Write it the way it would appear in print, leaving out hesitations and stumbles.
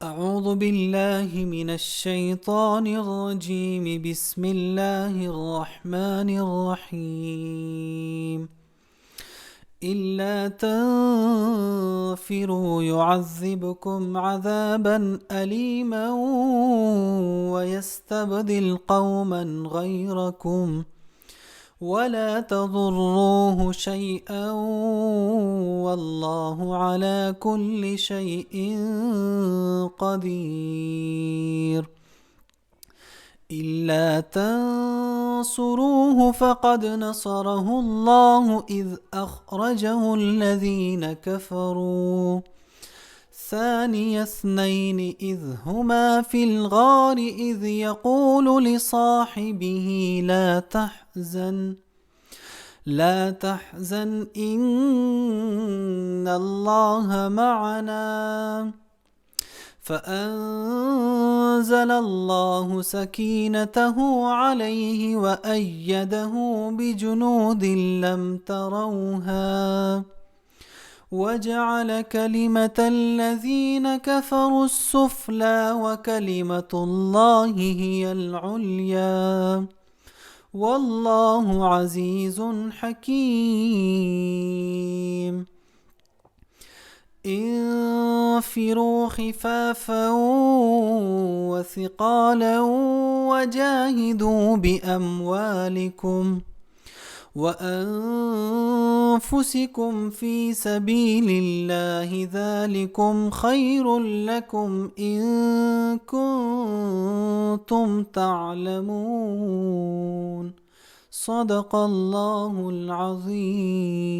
أعوذ بالله من الشيطان الرجيم. بسم الله الرحمن الرحيم. إلا تنفروا يعذبكم عذابا أليما ويستبدل قوما غيركم ولا تضروه شيئا والله على كل شيء قدير. إلا تنصروه فقد نصره الله إذ أخرجه الذين كفروا ثاني اثنين إذ هما في الغار إذ يقول لصاحبه لا تحزن إن الله معنا فأنزل الله سكينته عليه وأيده بجنود لم تروها وجعل كلمة الذين كفروا السفلى وكلمة الله هي العليا والله عزيز حكيم. انفروا خفافا وثقالا وجاهدوا بأموالكم وأنفسكم في سبيل الله ذلكم خير لكم إن كنتم تعلمون. صدق الله العظيم.